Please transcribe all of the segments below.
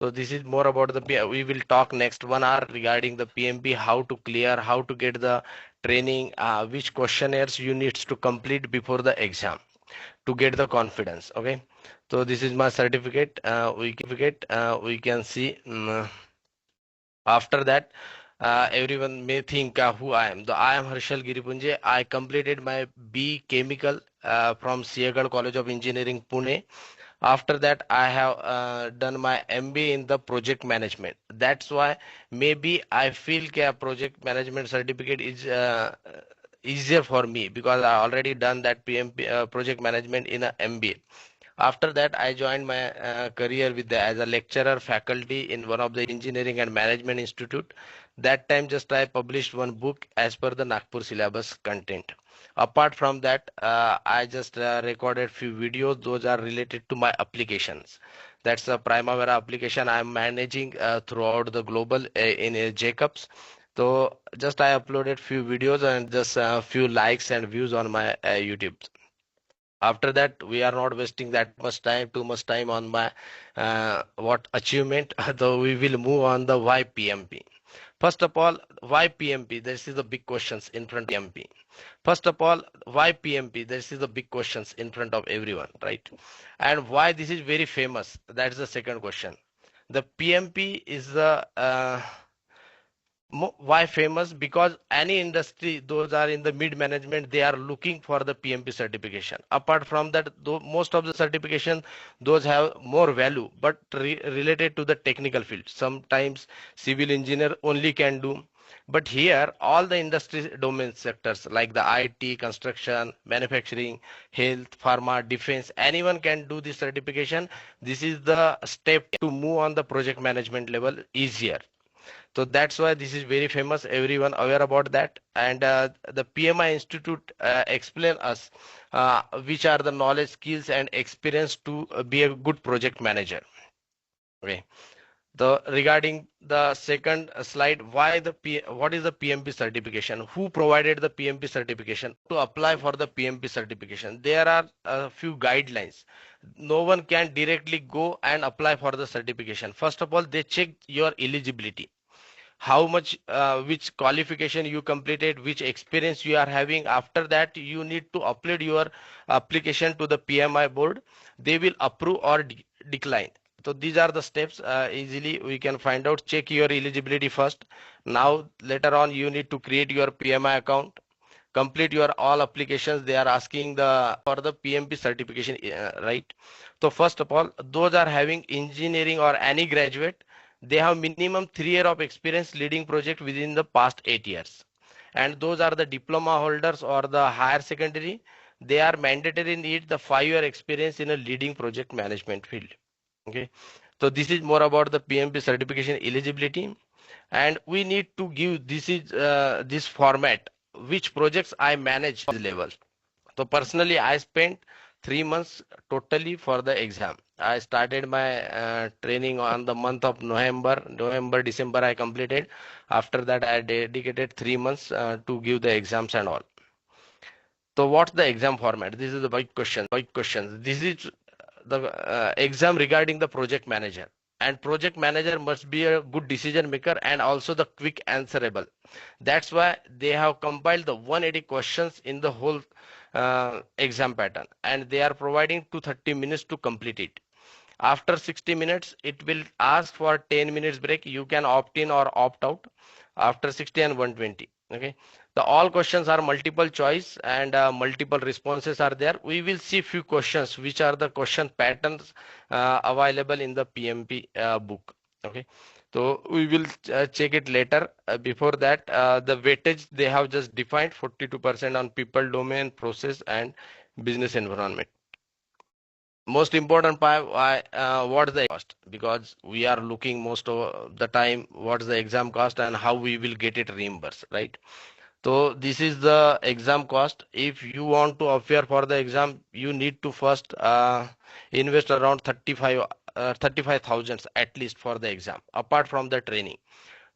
So this is more about we will talk next 1 hour regarding the PMP, how to clear, how to get the training, which questionnaires you need to complete before the exam to get the confidence. Okay. So this is my certificate. We can see. After that, everyone may think who I am. I am Harshal Giripunje. I completed my B Chemical from Siagal College of Engineering, Pune. After that, I have done my MBA in the project management. That's why maybe I feel that project management certificate is easier for me because I already done that PMP project management in a MBA. After that, I joined my career as a lecturer faculty in one of the engineering and management institute. That time just I published one book as per the Nagpur syllabus content. Apart from that, I just recorded few videos. Those are related to my applications. That's a Primavera application I'm managing throughout the global in Jacobs. So just I uploaded few videos and just a few likes and views on my YouTube. After that, we are not wasting that much time, too much time on my what achievement. So we will move on the why PMP. First of all, why PMP? This is the big questions in front of PMP. First of all, why PMP? This is the big questions in front of everyone, right? And why this is very famous? That's the second question. The PMP is the why famous? Because any industry, those are in the mid management, they are looking for the PMP certification. Apart from that, though most of the certification, those have more value, but related to the technical field. Sometimes civil engineer only can do. But here, all the industry domain sectors like the IT, construction, manufacturing, health, pharma, defense, anyone can do this certification. This is the step to move on the project management level easier. So that's why this is very famous. Everyone aware about that. And the PMI Institute explain us which are the knowledge, skills, and experience to be a good project manager. Okay. The regarding the second slide, what is the PMP certification? Who provided the PMP certification? To apply for the PMP certification, there are a few guidelines. No one can directly go and apply for the certification. First of all, they check your eligibility, how much which qualification you completed, which experience you are having. After that, you need to upload your application to the PMI board. They will approve or decline. So these are the steps. Easily we can find out. Check your eligibility first. Now later on you need to create your PMI account, complete your all applications. They are asking the for the PMP certification, right? So first of all, those are having engineering or any graduate, they have minimum 3 year of experience leading project within the past 8 years. And those are the diploma holders or the higher secondary, they are mandatory need the 5 year experience in a leading project management field. Okay, so this is more about the PMP certification eligibility. And we need to give this format, which projects I manage level. So personally, I spent 3 months totally for the exam. I started my training on the month of November, December I completed. After that, I dedicated 3 months to give the exams and all. So what's the exam format? This is the big question. This is the exam regarding the project manager. And project manager must be a good decision maker and also the quick answerable. That's why they have compiled the 180 questions in the whole exam pattern, and they are providing 230 minutes to complete it. After 60 minutes, it will ask for 10 minutes break. You can opt in or opt out after 60 and 120. Okay. The all questions are multiple choice and multiple responses are there. We will see few questions which are the question patterns available in the PMP book. Okay. So we will check it later. Before that, the weightage they have just defined 42% on people, domain, process, and business environment. Most important part, why what's the cost? Because we are looking most of the time what's the exam cost and how we will get it reimbursed, right? So this is the exam cost. If you want to appear for the exam, you need to first invest around 35,000 at least for the exam. Apart from the training,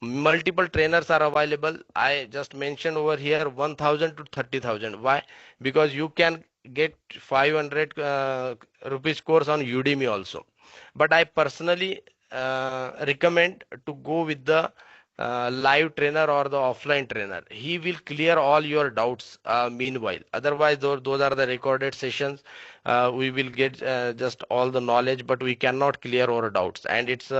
multiple trainers are available. I just mentioned over here 1,000 to 30,000. Why? Because you can get 500 rupees course on Udemy also. But I personally recommend to go with the live trainer or the offline trainer. He will clear all your doubts meanwhile. Otherwise, those are the recorded sessions. We will get just all the knowledge, but we cannot clear our doubts. And it's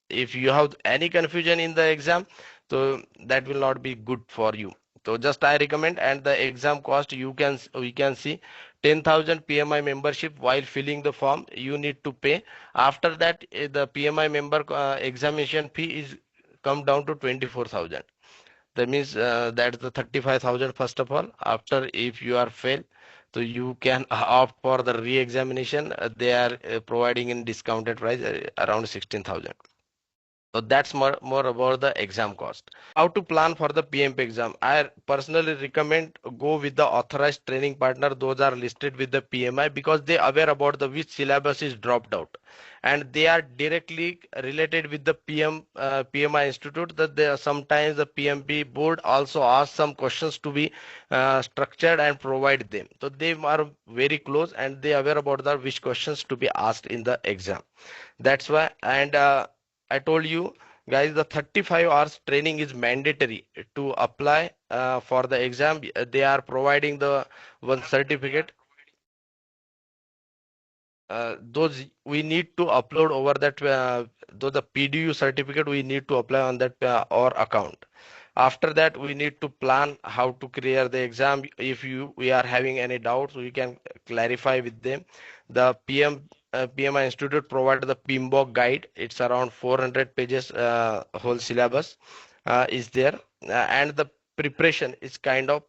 if you have any confusion in the exam, so that will not be good for you. So just I recommend, and the exam cost we can see 10,000 PMI membership while filling the form you need to pay. After that, the PMI member examination fee is come down to 24,000. That means that's the 35,000 first of all. After if you are fail, so you can opt for the re-examination. They are providing in discounted price around 16,000. So that's more about the exam cost. How to plan for the PMP exam? I personally recommend go with the authorized training partner. Those are listed with the PMI because they are aware about the which syllabus is dropped out, and they are directly related with the PMI institute. That they are, sometimes the PMP board also asks some questions to be structured and provide them. So they are very close and they are aware about the which questions to be asked in the exam. That's why, and I told you guys, the 35 hours training is mandatory to apply for the exam. They are providing the one certificate. Those we need to upload over that, though the PDU certificate we need to apply on that our account. After that, we need to plan how to clear the exam. If we are having any doubts, we can clarify with them. The PMI Institute provided the PMBOK guide. It's around 400 pages, whole syllabus is there. And the preparation is kind of,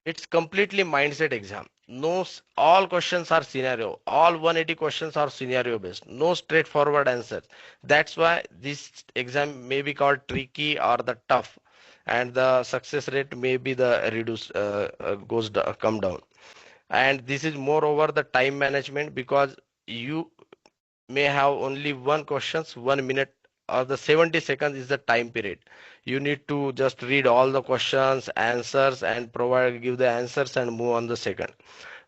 it's completely mindset exam. No, all questions are scenario. All 180 questions are scenario based. No straightforward answers. That's why this exam may be called tricky or the tough, and the success rate may be the reduce come down. And this is more over the time management because you may have only one questions 1 minute, or the 70 seconds is the time period. You need to just read all the questions answers and provide give the answers and move on the second.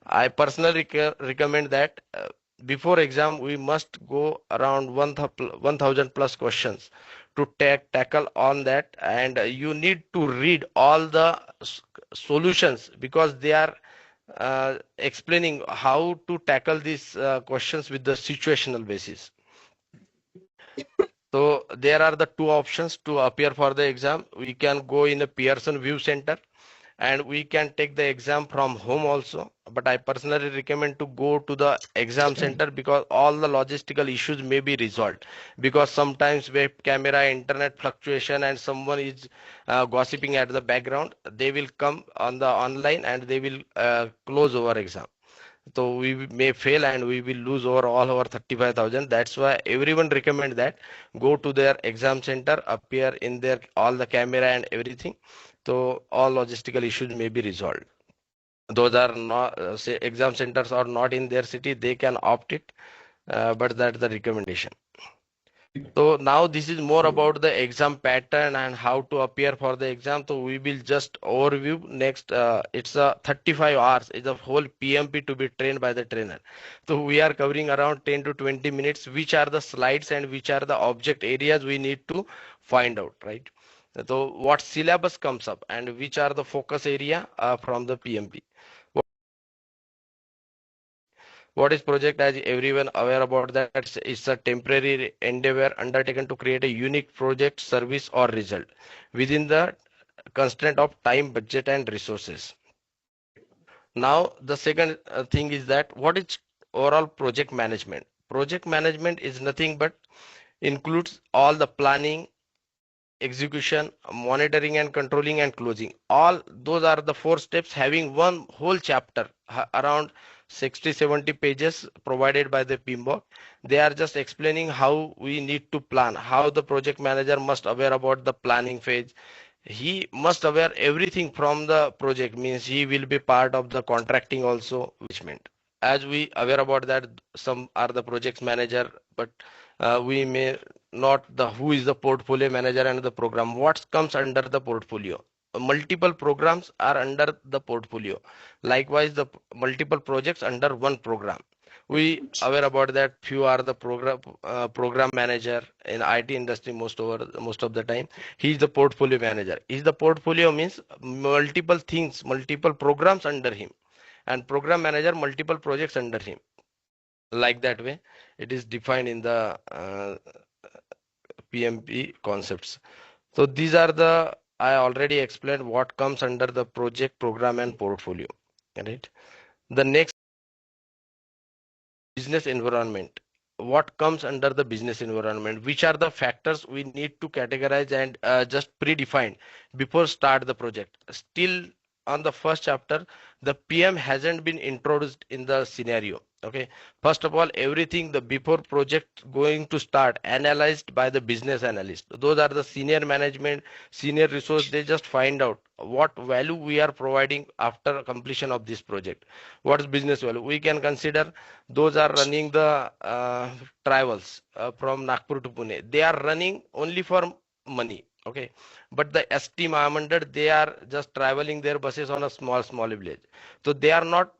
I personally recommend that before exam we must go around 1000 plus questions to tackle on that, and you need to read all the solutions because they are explaining how to tackle these questions with the situational basis. So there are the two options to appear for the exam. We can go in a Pearson View Center and we can take the exam from home also. But I personally recommend to go to the exam center because all the logistical issues may be resolved. Because sometimes web camera, internet fluctuation, and someone is gossiping at the background, they will come on the online and they will close our exam. So we may fail and we will lose over all our 35,000. That's why everyone recommend that go to their exam center, appear in their all the camera and everything. So all logistical issues may be resolved. Those are not say exam centers are not in their city, they can opt it, but that's the recommendation. So now this is more about the exam pattern and how to appear for the exam. So we will just overview next. It's a 35 hours. It's a whole PMP to be trained by the trainer. So we are covering around 10 to 20 minutes. Which are the slides and which are the object areas we need to find out, right? So what syllabus comes up and which are the focus area from the PMP. What is project? As everyone aware about that, it's a temporary endeavor undertaken to create a unique project, service or result within the constraint of time, budget and resources. Now the second thing is that what is overall project management? Project management is nothing but includes all the planning, execution, monitoring and controlling and closing. All those are the four steps having one whole chapter around 60-70 pages provided by the PMBOK. They are just explaining how we need to plan, how the project manager must aware about the planning phase. He must aware everything from the project, means he will be part of the contracting also, which meant as we aware about that some are the project manager, but we may not the who is the portfolio manager and the program what comes under the portfolio. Multiple programs are under the portfolio, likewise the multiple projects under one program. We aware about that. Few are the program manager in IT industry. Most of the time, he's the portfolio manager. He's the portfolio means multiple things, multiple programs under him, and program manager multiple projects under him. Like that way, it is defined in the PMP concepts. So these are the, I already explained what comes under the project, program, and portfolio. Right. The next, business environment. What comes under the business environment? Which are the factors we need to categorize and just predefine before start the project? Still on the first chapter, the PM hasn't been introduced in the scenario. Okay. First of all, everything the before project going to start analyzed by the business analyst. Those are the senior management, senior resource. They just find out what value we are providing after completion of this project. What is business value? We can consider those are running the travels from Nagpur to Pune. They are running only for money. Okay, but the ST Mahamandal, they are just traveling their buses on a small village. So they are not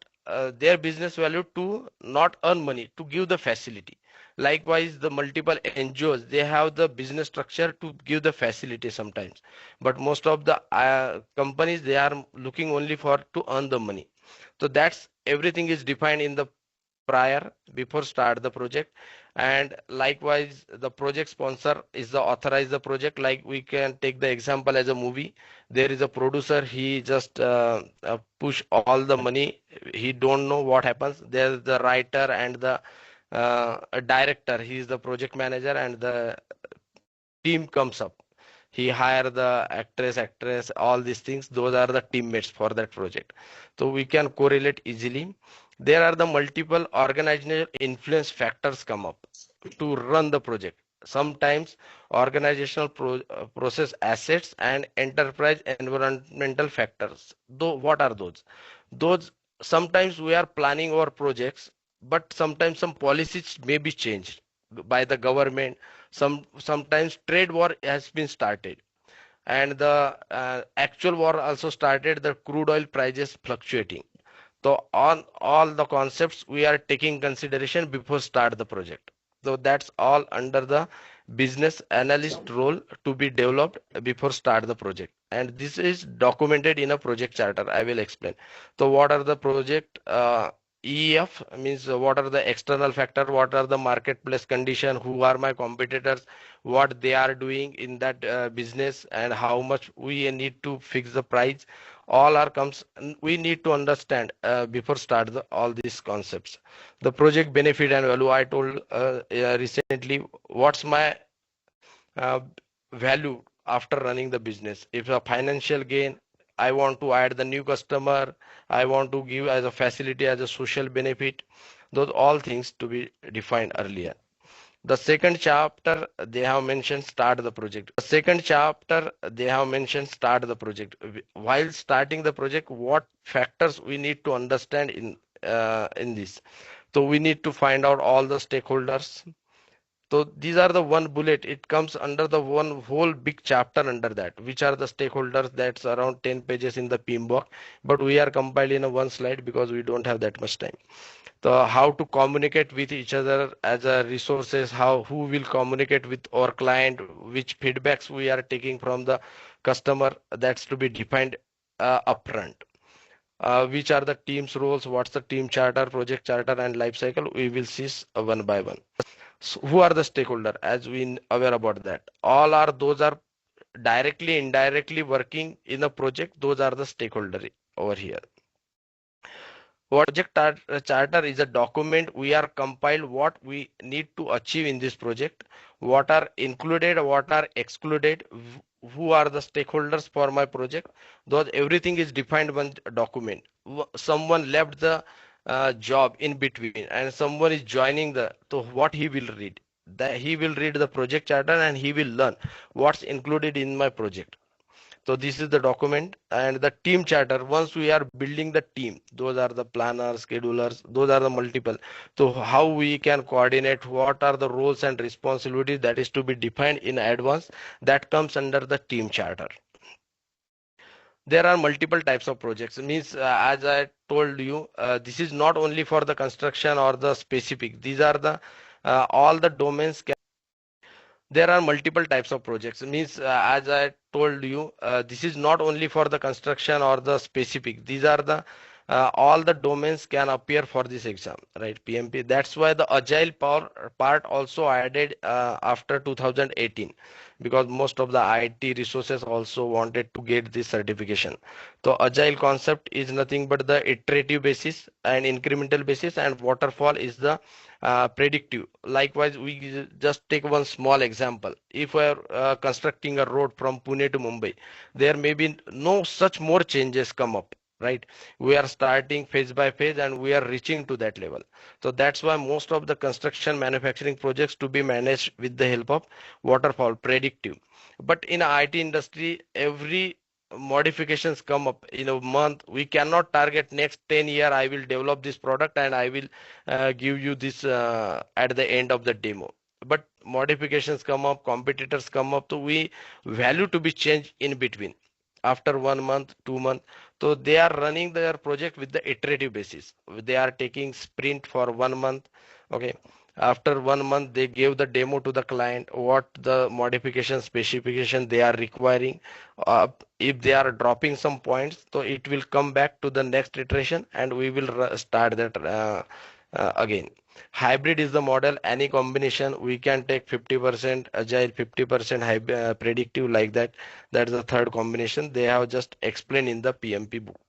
their business value to not earn money, to give the facility. Likewise, the multiple NGOs, they have the business structure to give the facility sometimes. But most of the companies, they are looking only for to earn the money. So that's everything is defined in the prior before start the project. And likewise, the project sponsor is the authorize the project. Like we can take the example as a movie. There is a producer, he just push all the money, he don't know what happens. There's the writer and the a director, he is the project manager, and the team comes up. He hire the actress, all these things. Those are the teammates for that project. So we can correlate easily. There are the multiple organizational influence factors come up to run the project. Sometimes organizational process assets and enterprise environmental factors. Though what are those? Those sometimes we are planning our projects, but sometimes some policies may be changed by the government. Sometimes trade war has been started, and the actual war also started, the crude oil prices fluctuating. So on all the concepts we are taking consideration before start the project. So that's all under the business analyst role to be developed before start the project. And this is documented in a project charter. I will explain. So what are the project EF means what are the external factor, what are the marketplace condition, who are my competitors, what they are doing in that business, and how much we need to fix the price. All are comes, we need to understand before start all these concepts. The project benefit and value, I told recently, what's my uh, value after running the business. If a financial gain, I want to add the new customer, I want to give as a facility, as a social benefit. Those all things to be defined earlier. The second chapter they have mentioned start the project. The second chapter they have mentioned start the project. While starting the project, what factors we need to understand in this? So we need to find out all the stakeholders. So these are the one bullet. It comes under the one whole big chapter under that. Which are the stakeholders? That's around 10 pages in the PMBOK. But we are compiled in a one slide because we don't have that much time. So how to communicate with each other as a resources, how who will communicate with our client, which feedbacks we are taking from the customer, that's to be defined upfront. Which are the team's roles, what's the team charter, project charter, and life cycle, we will see one by one. So who are the stakeholder? As we aware about that, all are those are directly indirectly working in a project. Those are the stakeholder over here. Project charter is a document we are compiled what we need to achieve in this project, what are included, what are excluded, who are the stakeholders for my project. Those everything is defined one document. Someone left the job in between and someone is joining the, so what he will read, that he will read the project charter and he will learn what's included in my project. So this is the document. And the team charter, once we are building the team, those are the planners, schedulers, those are the multiple. So how we can coordinate, what are the roles and responsibilities, that is to be defined in advance. That comes under the team charter. There are multiple types of projects. Means as I told you, this is not only for the construction or the specific. These are the all the domains. There are multiple types of projects. Means as I told you, this is not only for the construction or the specific. These are the all the domains can appear for this exam, right? PMP. That's why the agile power part also added after 2018, because most of the IT resources also wanted to get this certification. So agile concept is nothing but the iterative basis and incremental basis, and waterfall is the predictive. Likewise, we just take one small example. If we are constructing a road from Pune to Mumbai, there may be no such more changes come up, right? We are starting phase by phase and we are reaching to that level. So that's why most of the construction manufacturing projects to be managed with the help of waterfall predictive. But in IT industry, every modifications come up in a month. We cannot target next 10 year I will develop this product and I will give you this at the end of the demo. But modifications come up, competitors come up, so we value to be changed in between after 1 month, 2 month. So they are running their project with the iterative basis. They are taking sprint for 1 month. Okay. After 1 month, they give the demo to the client, what the modification specification they are requiring. If they are dropping some points, so it will come back to the next iteration and we will start that again. Hybrid is the model. Any combination we can take 50% agile, 50% predictive, like that. That's the third combination. They have just explained in the PMP book.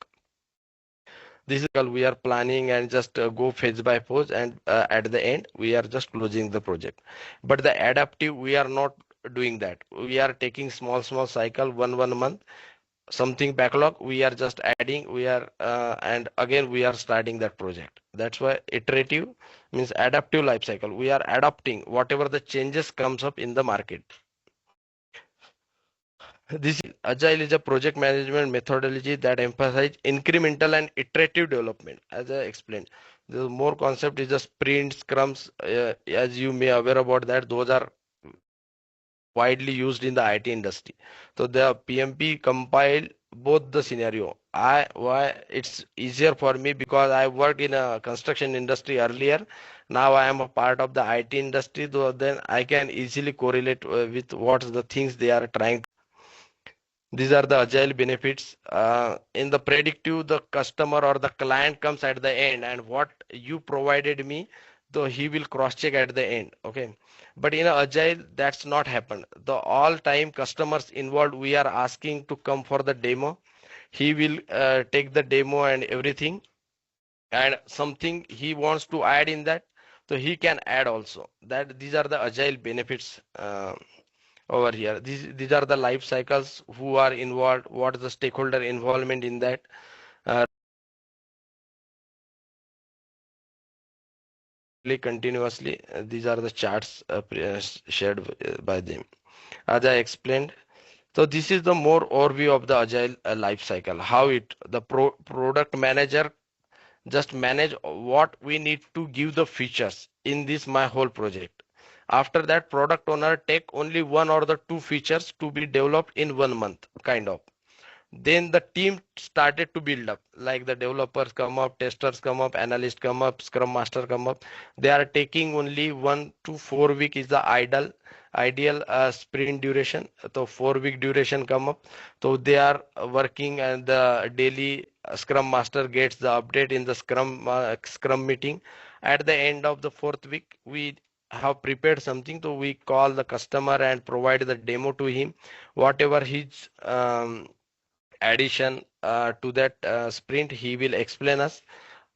This is we are planning and just go phase by phase, and at the end we are just closing the project. But the adaptive we are not doing that. We are taking small cycle, one month, something backlog we are just adding, we are and again we are starting that project. That's why iterative means adaptive life cycle. We are adapting whatever the changes comes up in the market. This agile is a project management methodology that emphasizes incremental and iterative development. As I explained, the more concept is the sprint, scrums, as you may aware about that, those are widely used in the IT industry. So the PMP compiled both the scenario. Why it's easier for me, because I worked in a construction industry earlier. Now I am a part of the IT industry, so then I can easily correlate with what the things they are trying. These are the agile benefits. In the predictive, the customer or the client comes at the end, and what you provided me, though he will cross check at the end. Okay. But in agile, that's not happened. The all time customers involved, we are asking to come for the demo. He will take the demo and everything, and something he wants to add in that, so he can add also. That these are the agile benefits. Over here, these are the life cycles who are involved, what is the stakeholder involvement in that. uh, Continuously, these are the charts shared by them, as I explained. So this is the more overview of the agile life cycle, how it the product manager just manage what we need to give the features in this my whole project. After that, product owner take only one or the two features to be developed in 1 month, kind of. Then the team started to build up, like the developers come up, testers come up, analysts come up, scrum master come up. They are taking only 1 to 4 week is the ideal sprint duration. So 4 week duration come up. So they are working, and the daily scrum master gets the update in the scrum meeting. At the end of the fourth week, we have prepared something, so we call the customer and provide the demo to him, whatever his addition to that sprint he will explain us.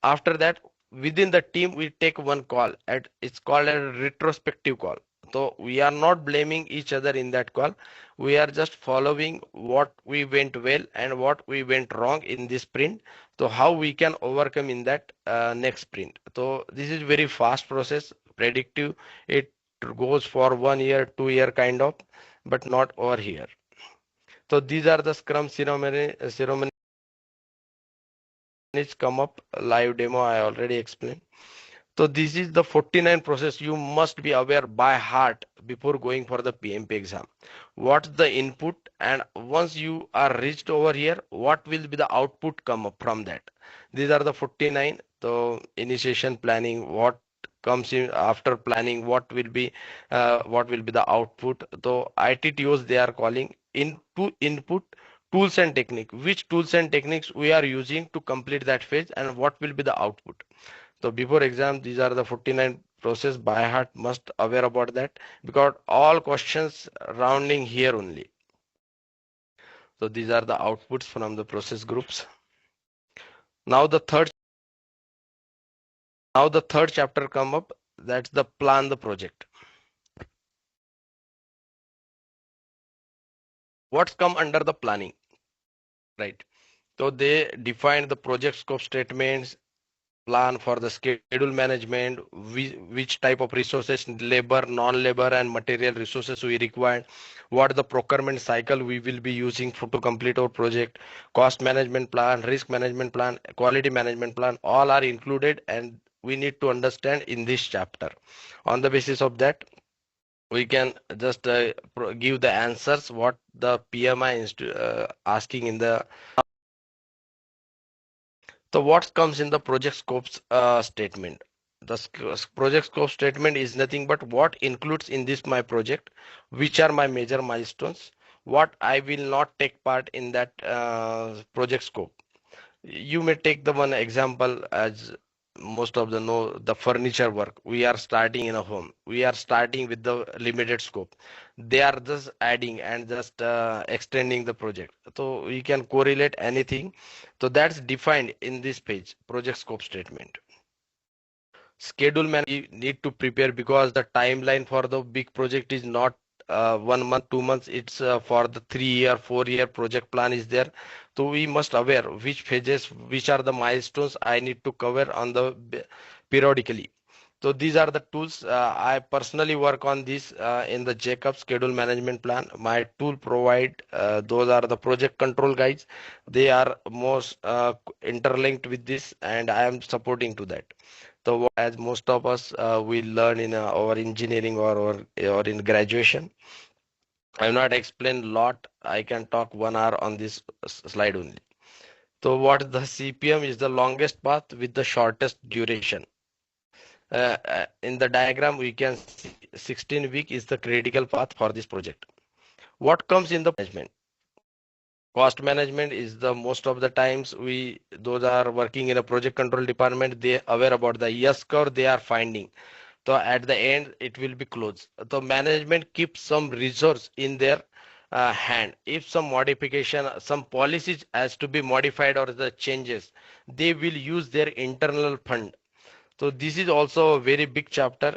After that, within the team we take one call, at it's called a retrospective call. So we are not blaming each other in that call. We are just following what we went well and what we went wrong in this sprint, so how we can overcome in that next sprint. So this is very fast process, predictive. It goes for 1 year, 2 year kind of, but not over here. So these are the scrum ceremonies come up. Live demo I already explained. So this is the 49 process you must be aware by heart before going for the PMP exam. What's the input, and once you are reached over here, what will be the output come up from that? These are the 49. So initiation planning, what comes in after planning, what will be the output. So ITTOs they are calling into input tools and technique. Which tools and techniques we are using to complete that phase, and what will be the output. So before exam, these are the 49 process by heart must aware about that because all questions rounding here only. So these are the outputs from the process groups. Now the third now the third chapter come up. That's the plan the project. What's come under the planning, right? So they define the project scope statements, plan for the schedule management, which type of resources, labor, non-labor, and material resources we require, what the procurement cycle we will be using to complete our project, cost management plan, risk management plan, quality management plan, all are included and we need to understand in this chapter. On the basis of that, we can just give the answers what the PMI is asking in the. So what comes in the project scopes statement? The project scope statement is nothing but what includes in this my project, which are my major milestones, what I will not take part in that project scope. You may take the one example as most of the know the furniture work. We are starting in a home. We are starting with the limited scope. They are just adding and just extending the project. So we can correlate anything. So that's defined in this page, project scope statement. Schedule man we need to prepare because the timeline for the big project is not 1 month 2 months, it's for the 3 year 4 year project plan is there. So we must aware which phases, which are the milestones I need to cover on the periodically. So these are the tools I personally work on this in the Jacob schedule management plan. My tool provide those are the project control guides. They are most interlinked with this and I am supporting to that. So as most of us we learn in our engineering or in graduation, I will not explain a lot. I can talk 1 hour on this slide only. So what the CPM is the longest path with the shortest duration. In the diagram, we can see 16 week is the critical path for this project. What comes in the management? Cost management is the most of the times we those are working in a project control department. They aware about the yes curve they are finding. So at the end, it will be closed. So management keeps some resource in their hand. If some modification, some policies has to be modified or the changes, they will use their internal fund. So this is also a very big chapter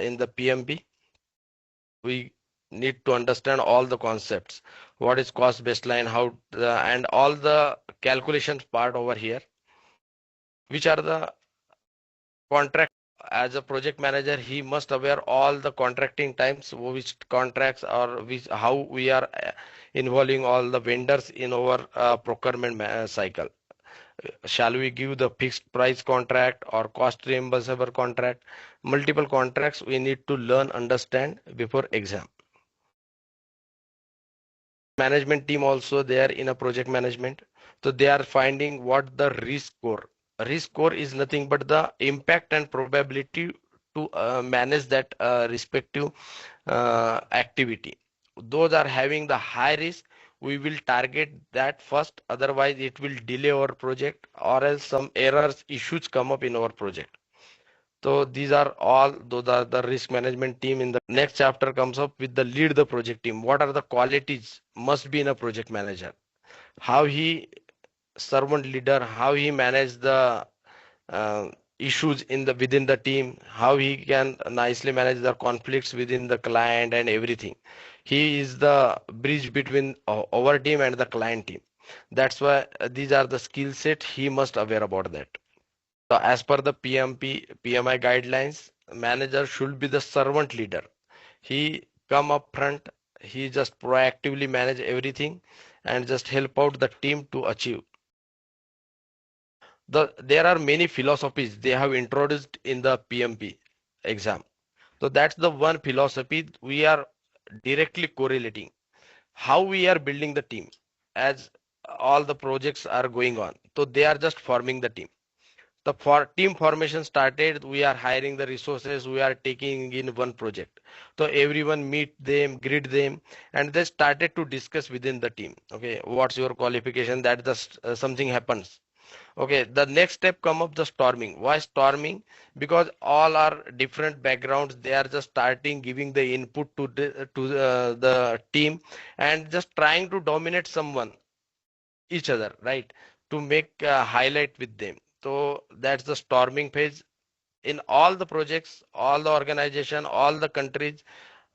in the PMP. We need to understand all the concepts. What is cost baseline, how, and all the calculations part over here, which are the contract. As a project manager, he must aware all the contracting times, which contracts or which how we are involving all the vendors in our procurement cycle. Shall we give the fixed price contract or cost reimbursable contract? Multiple contracts we need to learn, understand before exam. Management team also there in a project management. So they are finding what the risk score. Risk score is nothing but the impact and probability to manage that respective activity. Those are having the high risk. We will target that first. Otherwise, it will delay our project or else some errors issues come up in our project. So these are all those are the risk management team. In the next chapter comes up with the lead the project team. What are the qualities must be in a project manager? How he servant leader, how he manage the issues in the within the team, how he can nicely manage the conflicts within the client and everything. He is the bridge between our team and the client team. That's why these are the skill set he must aware about that. So as per the PMP, PMI guidelines, manager should be the servant leader. He come up front, he just proactively manage everything and just help out the team to achieve. There are many philosophies they have introduced in the PMP exam. So that's the one philosophy we are directly correlating how we are building the team as all the projects are going on. So they are just forming the team. The for team formation started, we are hiring the resources, we are taking in one project. So everyone meet them, greet them, and they started to discuss within the team. Okay, what's your qualification? That just something happens. Okay, the next step come up the storming. Why storming? Because all are different backgrounds. They are just starting giving the input to the team and just trying to dominate someone, each other, right? To make highlight with them. So that's the storming phase in all the projects, all the organization, all the countries.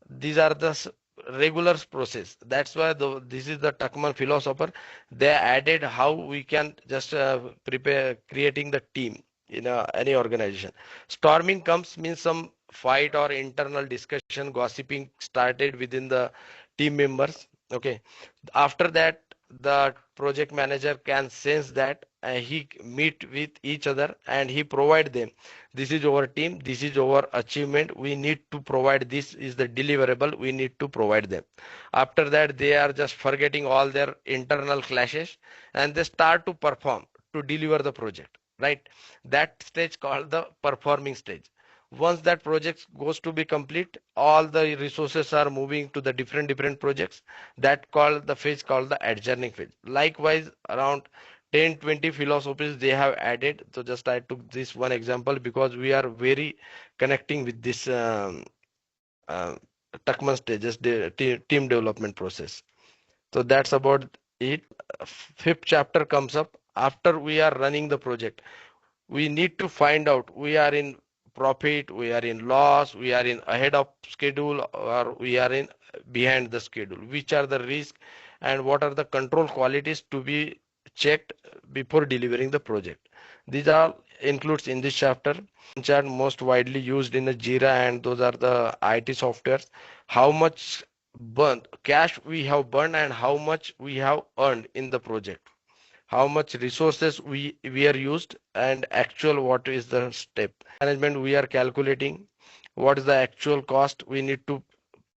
These are the regular process. That's why this is the Tuckman philosopher. They added how we can just prepare creating the team in any organization. Storming comes means some fight or internal discussion, gossiping started within the team members. Okay, after that the project manager can sense that he meet with each other and he provide them, this is our team, this is our achievement, we need to provide, this is the deliverable, we need to provide them. After that they are just forgetting all their internal clashes and they start to perform to deliver the project, right? That stage called the performing stage. Once that project goes to be complete, all the resources are moving to the different projects. That called the phase called the adjourning phase. Likewise, around 10-20 philosophies they have added. So just I took this one example because we are very connecting with this uh, Tuckman stages, the team development process. So that's about it. Fifth chapter comes up after we are running the project. We need to find out we are in profit, we are in loss, we are in ahead of schedule, or we are in behind the schedule. Which are the risks and what are the control qualities to be checked before delivering the project. These are includes in this chapter. Which are most widely used in the Jira, and those are the IT softwares. How much burn cash we have burned and how much we have earned in the project, how much resources we are used, and actual what is the step management we are calculating, what is the actual cost we need to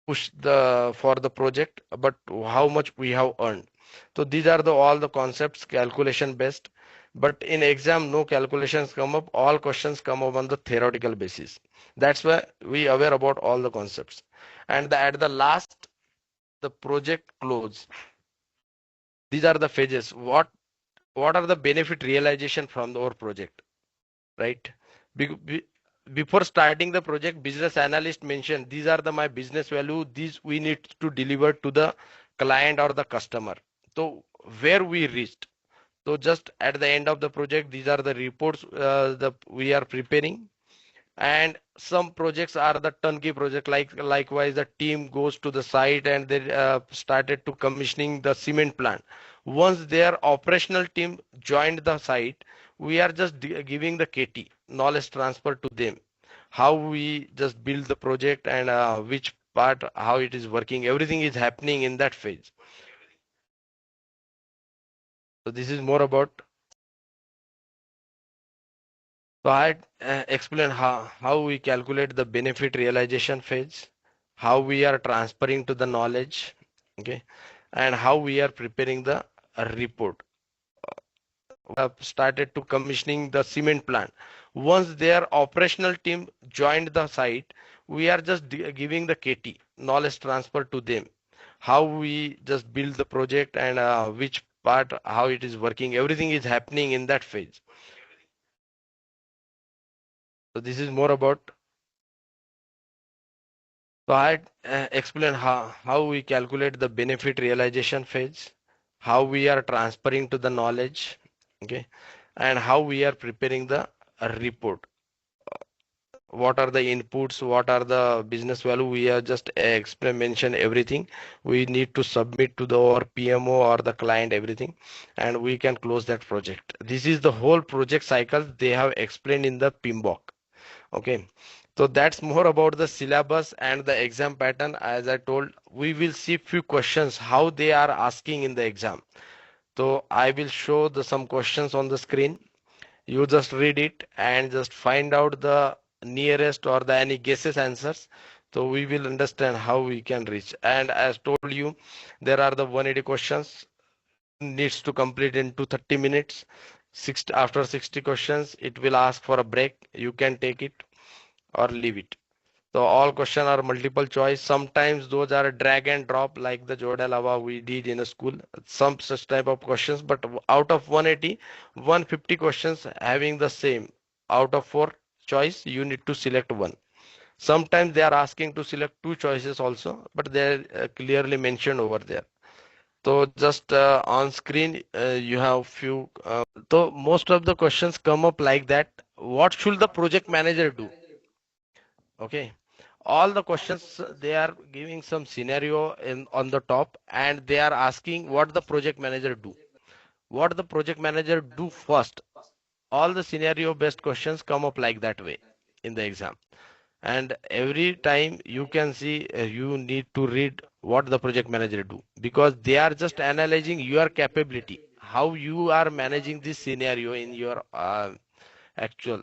push the for the project, but how much we have earned. So these are the all the concepts calculation based, but in exam no calculations come up, all questions come up on the theoretical basis. That's why we aware about all the concepts. And at the last, the project close. These are the phases. What are the benefit realization from our project, right? Be, be, Before starting the project, business analyst mentioned these are the my business value, these we need to deliver to the client or the customer. So where we reached, so just at the end of the project, these are the reports the we are preparing. And some projects are the turnkey project, like likewise the team goes to the site and they started to commissioning the cement plant. Once their operational team joined the site, we are just giving the KT knowledge transfer to them, how we just build the project and which part how it is working, everything is happening in that phase. So this is more about. So I explain how we calculate the benefit realization phase, how we are transferring to the knowledge, okay, and how we are preparing the report. Started to commissioning the cement plant. Once their operational team joined the site, we are just giving the KT knowledge transfer to them, how we just build the project and which part how it is working, everything is happening in that phase. So this is more about. So I explain how we calculate the benefit realization phase, how we are transferring to the knowledge, okay, and how we are preparing the report. What are the inputs, what are the business value, we are just explain, mention everything. We need to submit to the our PMO or the client everything, and we can close that project. This is the whole project cycle they have explained in the PMBOK. Okay, so that's more about the syllabus and the exam pattern. As I told, we will see few questions how they are asking in the exam. So I will show the some questions on the screen. You just read it and just find out the nearest or the any guesses answers. So we will understand how we can reach. And as told you, there are the 180 questions. You needs to complete into 30 minutes. After 60 questions, it will ask for a break. You can take it or leave it. So all questions are multiple choice. Sometimes those are drag and drop like the Jodel Lava we did in a school. Some such type of questions, but out of 180, 150 questions having the same. Out of four choice, you need to select one. Sometimes they are asking to select two choices also, but they're clearly mentioned over there. So just on screen, you have few. So most of the questions come up like that. What should the project manager do? Okay, all the questions they are giving some scenario in on the top, and they are asking what the project manager do. What the project manager do first. All the scenario based questions come up like that way in the exam. And every time you can see you need to read what the project manager do, because they are just analyzing your capability, how you are managing this scenario in your actual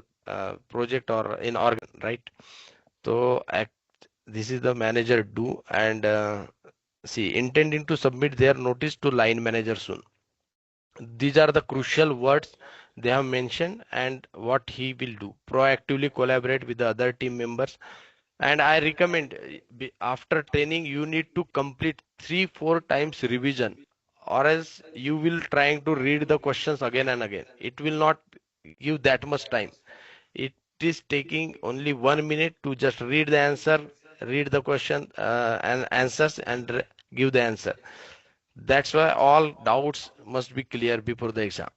project or in organ, right? So this is the manager do, and see, intending to submit their notice to line manager soon. These are the crucial words they have mentioned, and what he will do. Proactively collaborate with the other team members. And I recommend after training, you need to complete 3-4 times revision, or else you will trying to read the questions again and again. It will not give that much time. It is taking only 1 minute to just read the answer, read the question and answers, and give the answer. That's why all doubts must be clear before the exam.